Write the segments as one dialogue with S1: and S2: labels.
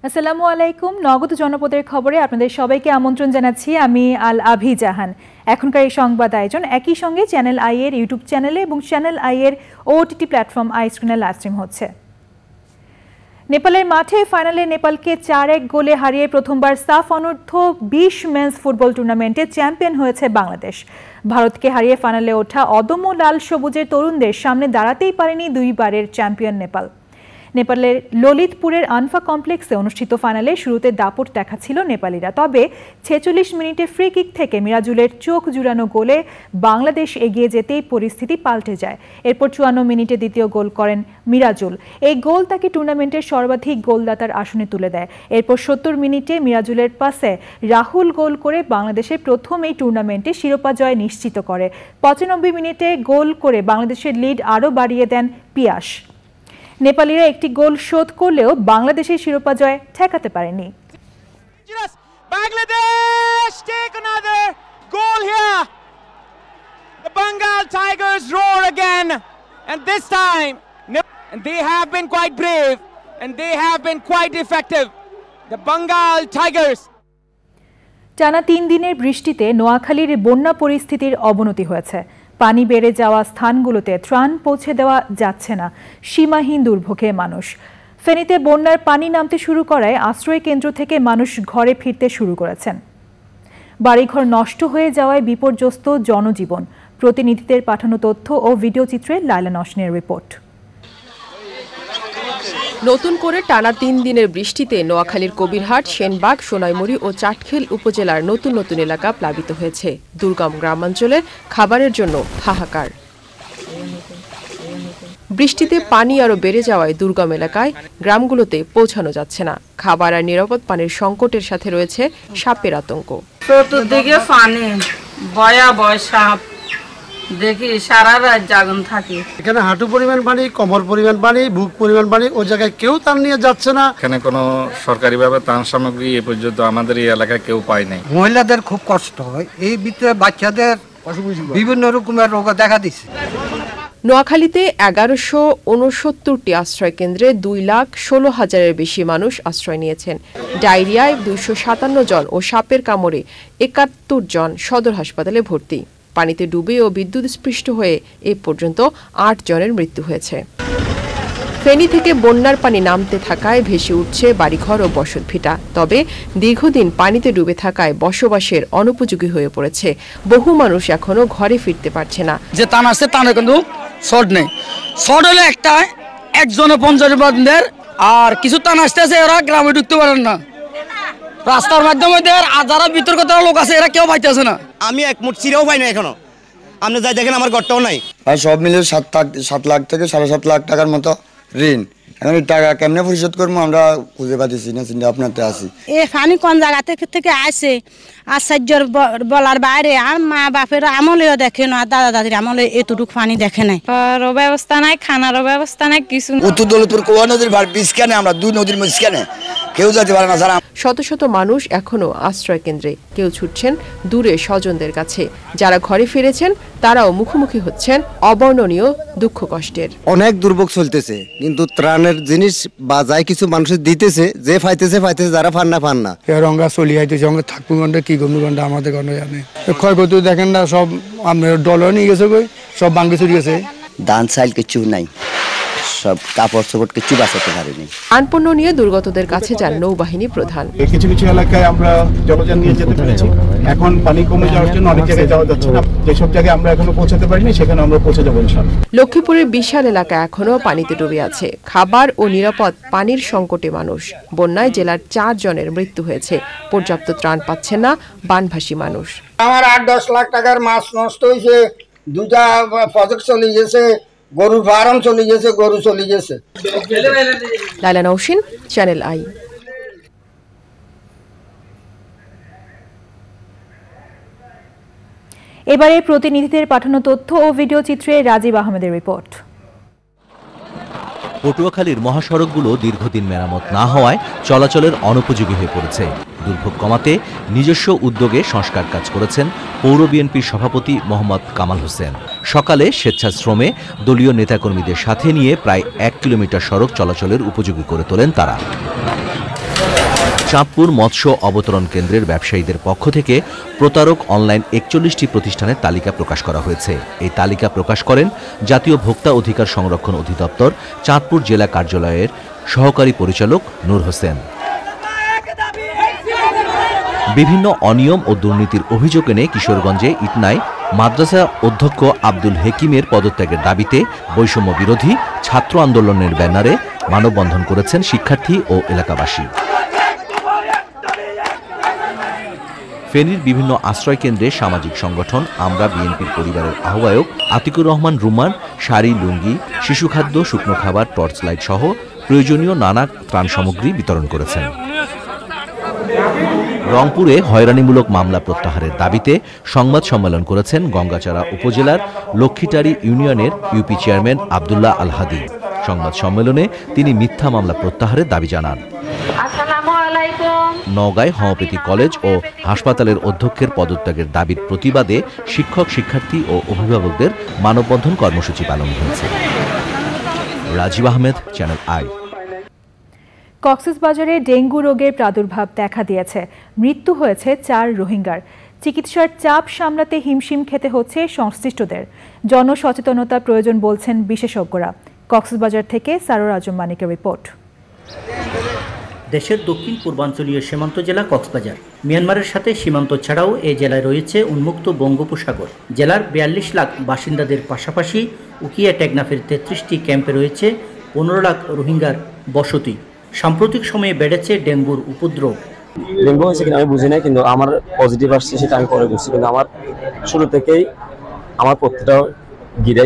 S1: আসসালামু আলাইকুম। নগদ জনপদের খবরে আপনাদের সবাইকে আমন্ত্রণ জানাচ্ছি। আমি আল আভি জাহান। এখনকার এই সংবাদ আয়োজন একই সঙ্গে চ্যানেল আই এর ইউটিউব চ্যানেলে এবং চ্যানেল আই এর ওটিটি প্ল্যাটফর্ম আই স্ক্রিনে লাইভ স্ট্রিম হচ্ছে। নেপালের মাঠে ফাইনালে নেপালকে 4-1 গোলে হারিয়ে প্রথমবার সাফ অনূর্ধ্ব 20 মেন্স ফুটবল টুর্নামেন্টে চ্যাম্পিয়ন হয়েছে বাংলাদেশ। ভারতকে হারিয়ে ফাইনালে ওঠা অদম্য লাল সবুজের তরুণদের সামনে দাঁড়াতেই পারেনি দুইবারের চ্যাম্পিয়ন নেপাল। নেপালের ললিতপুরের আনফা কমপ্লেক্সে অনুষ্ঠিত ফাইনালে শুরুতে দাপট দেখাচ্ছিল নেপালিরা, তবে 46 মিনিটে ফ্রি কিক থেকে মিরাজুলের চোখ জুড়ানো গোলে বাংলাদেশ এগিয়ে যেতেই পরিস্থিতি পাল্টে যায়। এরপর 54 মিনিটে দ্বিতীয় গোল করেন মিরাজুল। এই গোল তাকে টুর্নামেন্টের সর্বাধিক গোলদাতার আসনে তুলে দেয়। এরপর 70 মিনিটে মিরাজুলের পাসে রাহুল গোল করে বাংলাদেশের প্রথম এই টুর্নামেন্টে শিরোপা জয় নিশ্চিত করে। 95 মিনিটে গোল করে বাংলাদেশের লিড আরও বাড়িয়ে দেন পিয়াস। নেপালিরা একটি গোল শোধ করলেও বাংলাদেশের শিরোপা জয় ঠেকাতে পারেনি।
S2: Bangladesh take another goal here. The Bengal Tigers roar again, and this time they have been quite brave and they have been quite effective. The Bengal Tigers.
S1: টানা 3 দিনের বৃষ্টিতে নোয়াখালীর বন্যা পরিস্থিতির অবনতি হয়েছে। পানি বেড়ে যাওয়া স্থানগুলোতে ত্রাণ পৌঁছে দেওয়া যাচ্ছে না, সীমাহীন দুর্ভোগে মানুষ। ফেনীতে বন্যার পানি নামতে শুরু করায় আশ্রয় কেন্দ্র থেকে মানুষ ঘরে ফিরতে শুরু করেছেন। বাড়িঘর নষ্ট হয়ে যাওয়ায় বিপর্যস্ত জনজীবন। প্রতিনিধিদের পাঠানো তথ্য ও ভিডিও চিত্রে লাইলা নওশিনের রিপোর্ট।
S3: নতুন করে টানা 3 দিনের বৃষ্টিতে নোয়াখালীর কবিরহাট, সেনবাগ, সোনাইমুড়ি ও চাটখিল উপজেলার নতুন নতুন এলাকা প্লাবিত হয়েছে। দুর্গম গ্রামাঞ্চলে খাবারের জন্য হাহাকার। বৃষ্টিতে পানি আরও বেড়ে যাওয়ায় দুর্গম এলাকায় গ্রামগুলোতে পৌঁছানো যাচ্ছে না। খাবার আর নিরাপদ পানির সংকটের সাথে রয়েছে সাপের আতঙ্ক।
S4: চতুর্দিকে পানি, ভয়াবহ সাপ, দেখি সারা রাত জাগন থাকি।
S5: এখানে হাঁটু পরিমাণ পানি, কোমর পরিমাণ পানি, বুক পরিমাণ পানি, ওই জায়গায় কেউ ত্রাণ নিয়ে যাচ্ছে না।
S6: এখানে কোনো সরকারিভাবে ত্রাণ সামগ্রী এ পর্যন্ত আমাদের এই এলাকায় কেউ পায় নাই।
S7: মহিলাদের খুব কষ্ট হয়, এই ভিতরে বাচ্চাদের বিভিন্ন রকমের রোগ দেখা দিচ্ছে।
S3: নোয়াখালীতে 1169টি আশ্রয় কেন্দ্রে 2,16,000-এর বেশি মানুষ আশ্রয় নিয়েছেন। ডায়রিয়ায় 257 জন ও সাপের কামড়ে 71 জন সদর হাসপাতালে ভর্তি। পানিতে ডুবে ও বিদ্যুৎস্পৃষ্ট হয়ে এ পর্যন্ত 8 জনের মৃত্যু হয়েছে। ফেনী থেকে বন্যার পানি নামতে থাকায় ভেসে উঠছে বাড়িঘর ও বসতভিটা। তবে দীর্ঘদিন পানিতে ডুবে থাকায় বসবাসের অনুপযোগী হয়ে পড়েছে। বহু মানুষ এখনো ঘরে ফিরতে পারছে না।
S8: যে টান আসছে টানে কিন্তু শর্ট নেই। শর্ট হলে একটা একজনে 50 বান্ধের, আর কিছু টান আসতেছে এরা গ্রামে ঢুকতে পারেন না। রাস্তার মাধ্যমে যারা বিতর্কিত লোক আছে এরা কেউ পাইতেছে না।
S9: আমি এক মুঠ চিরাও পাই না এখনো। আপনি যাই দেখেন আমার ঘরটাও নাই।
S10: আর সব মিলে 7 লাখ থেকে 7.5 লাখ টাকার মতো ঋণ। এখন টাকা কেমনে পরিশোধ করবো আমরা খুঁজে পাচ্ছি না, চিন্তা আপনাতে আসি।
S4: এ পানি কোন জায়গা থেকে আসে আশ্চর্যের বলার বাইরে। আর মা বাপের আমলেও দেখে না, দাদা দাদির আমলে এতটুকু পানি দেখে নাই। ব্যবস্থা নাই, খানারও ব্যবস্থা নাই, কিছু।
S10: উত্তর দৌলতপুর কোয়া নদীর মাঝখানে, আমরা 2 নদীর মাঝখানে, কেউ যেতে পারে না।
S3: শত শত মানুষ এখনো আশ্রয় কেন্দ্রে, কেউ ছুটছেন দূরে স্বজনদের কাছে। যারা ঘরে ফিরেছেন তারাও মুখোমুখি হচ্ছেন অবর্ণনীয় দুঃখ কষ্টের।
S5: অনেক দুর্ভোগ চলতেছে, কিন্তু ত্রাণের জিনিস বা যাই কিছু মানুষের দিতেছে, যে পাইতেছে, যারা পান না। রঙা চলি আইতেছে, রঙা থাকবো ঘন্টা কি গন্ধ ঘন্টা আমাদের ঘন্টা জানে। ক্ষয়ক্ষতি দেখেন না, সব ডলার নিয়ে গেছে, সব ভাঙ্গে চুরি গেছে।
S9: ধান চাল কিছু নাই, সব কাপড় চোপড় কিছু বাঁচাতে পারেনি।
S3: আনপণ্য নিয়ে দুর্গতদের কাছে যান নৌবাহিনী প্রধান।
S11: কিছু কিছু এলাকায় আমরা জলযান নিয়ে যেতে পেরেছি। এখন পানি কমে যাওয়ার জন্য অনেক জায়গায় যাওয়া যাচ্ছে না। যেসব জায়গায় আমরা এখনো পৌঁছাতে পারিনি সেখানে আমরা পৌঁছে যাবো ইনশাআল্লাহ।
S3: লক্ষ্মীপুরের বিশাল এলাকা এখনো পানিতে ডুবে আছে। খাবার ও নিরাপদ পানির সংকটে মানুষ। বন্যায় জেলার 4 জনের মৃত্যু হয়েছে। পর্যাপ্ত ত্রাণ পাচ্ছে না বানভাসী মানুষ।
S7: আমার 8-10 লাখ টাকার মাছ নষ্ট হয়েছে, 2টা প্রজেক্ট চলে গেছে, গরুর ফার্ম চলে গেছে, গরু চলে গেছে।
S3: লাইলা নওশিন, চ্যানেল আই।
S1: এবারে প্রতিনিধিদের পাঠানো তথ্য ও ভিডিও চিত্রে রাজীব আহমেদের রিপোর্ট।
S12: পটুয়াখালীর মহাসড়কগুলো দীর্ঘদিন মেরামত না হওয়ায় চলাচলের অনুপযোগী হয়ে পড়েছে। দুর্ভোগ কমাতে নিজস্ব উদ্যোগে সংস্কার কাজ করেছেন পৌর বিএনপির সভাপতি মোহাম্মদ কামাল হোসেন। সকালে স্বেচ্ছাশ্রমে দলীয় নেতাকর্মীদের সাথে নিয়ে প্রায় 1 কিলোমিটার সড়ক চলাচলের উপযোগী করে তোলেন তারা। চাঁদপুর মৎস্য অবতরণ কেন্দ্রের ব্যবসায়ীদের পক্ষ থেকে প্রতারক অনলাইন ৪১টি প্রতিষ্ঠানের তালিকা প্রকাশ করা হয়েছে। এই তালিকা প্রকাশ করেন জাতীয় ভোক্তা অধিকার সংরক্ষণ অধিদপ্তর চাঁদপুর জেলা কার্যালয়ের সহকারী পরিচালক নূর হোসেন। বিভিন্ন অনিয়ম ও দুর্নীতির অভিযোগ এনে কিশোরগঞ্জে ইটনায় মাদ্রাসা অধ্যক্ষ আব্দুল হেকিমের পদত্যাগের দাবিতে বৈষম্য বিরোধী ছাত্র আন্দোলনের ব্যানারে মানববন্ধন করেছেন শিক্ষার্থী ও এলাকাবাসী। ফেনীর বিভিন্ন আশ্রয় কেন্দ্রে সামাজিক সংগঠন আমরা বিএনপির পরিবারের আহ্বায়ক আতিকুর রহমান রুমান শাড়ি, লুঙ্গি, শিশু খাদ্য, শুকনো খাবার, টর্চ লাইট সহ প্রয়োজনীয় নানা ত্রাণ সামগ্রী বিতরণ করেছেন। রংপুরে হয়রানিমূলক মামলা প্রত্যাহারের দাবিতে সংবাদ সম্মেলন করেছেন গঙ্গাচাড়া উপজেলার লক্ষ্মীটারি ইউনিয়নের ইউপি চেয়ারম্যান আব্দুল্লাহ আল হাদি। সংবাদ সম্মেলনে তিনি মিথ্যা মামলা প্রত্যাহারের দাবি জানান। নওগাঁয় হোমিওপ্যাথি কলেজ ও হাসপাতালের অধ্যক্ষের পদত্যাগের দাবির প্রতিবাদে শিক্ষক, শিক্ষার্থী ও অভিভাবকদের মানববন্ধন কর্মসূচি পালন হয়েছে। Rajib Ahmed, channel I.
S1: কক্সবাজারে ডেঙ্গু রোগের প্রাদুর্ভাব দেখা দিয়েছে। মৃত্যু হয়েছে ৪ রোহিঙ্গার। চিকিৎসার চাপ সামলাতে হিমশিম খেতে হচ্ছে সংশ্লিষ্টদের। জনসচেতনতা প্রয়োজন বলছেন বিশেষজ্ঞরা। কক্সবাজার থেকে সারোর আজম মানিকের রিপোর্ট।
S13: দেশের দক্ষিণ পূর্বাঞ্চলীয় সীমান্ত জেলা কক্সবাজার। মিয়ানমারের সাথে সীমান্ত ছাড়াও এই জেলায় রয়েছে উন্মুক্ত বঙ্গোপসাগর। জেলার ৪২ লাখ বাসিন্দাদের পাশাপাশি উকিয়া টেকনাফের ৩৩টি ক্যাম্পে রয়েছে ১৫ লাখ রোহিঙ্গার বসতি। সাম্প্রতিক সময়ে বেড়েছে ডেঙ্গুর উপদ্রব।
S14: ডেঙ্গু হয়েছে কিনা আমি বুঝি না, কিন্তু আমার পজিটিভ আসছে সেটা আমি পরে বুঝছি। কিন্তু আমার শুরু থেকেই আমার প্রত্যেকটা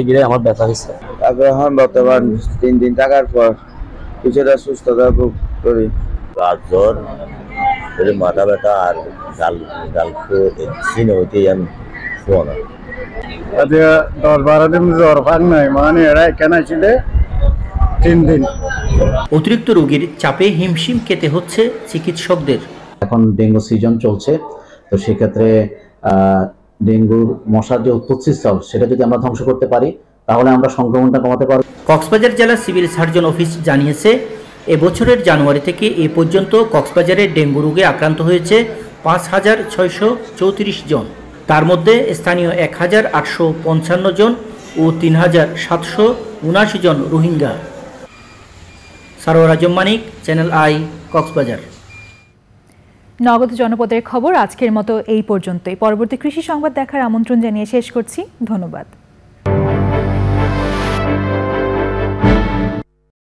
S14: গিরে আমার ব্যথা হয়েছে।
S15: তারপরে এখন বর্তমান ৩ দিন থাকার পর কিছুটা সুস্থতা ভোগ করি।
S16: জ্বর, মাথা ব্যথা আর গাল চিনে হইতেই আমি শোয়া না।
S17: ১০-১২ দিন জ্বর ভাগ নাই, মানে এরা এখানে ছিল 3 দিন।
S13: অতিরিক্ত রোগীর চাপে হিমশিম খেতে হচ্ছে চিকিৎসকদের।
S18: এখন ডেঙ্গু সিজন চলছে, তো সেক্ষেত্রে ডেঙ্গুর মশার যে উৎপত্তি স্থল সেটা যদি আমরা ধ্বংস করতে পারি তাহলে আমরা সংক্রমণটা কমাতে পারব।
S13: কক্সবাজার জেলা সিভিল সার্জন অফিস জানিয়েছে, এবছরের জানুয়ারি থেকে এ পর্যন্ত কক্সবাজারে ডেঙ্গু রোগে আক্রান্ত হয়েছে ৫,৬৩৪ জন। তার মধ্যে স্থানীয় ১,৮৫৫ জন ও ৩,৭৭৯ জন রোহিঙ্গা। সারোয়ার আজম মানিক, চ্যানেল আই, কক্সবাজার।
S1: নগদ জনপদের খবর আজকের মতো এই পর্যন্তই। পরবর্তী কৃষি সংবাদ দেখার আমন্ত্রণ জানিয়ে শেষ করছি। ধন্যবাদ।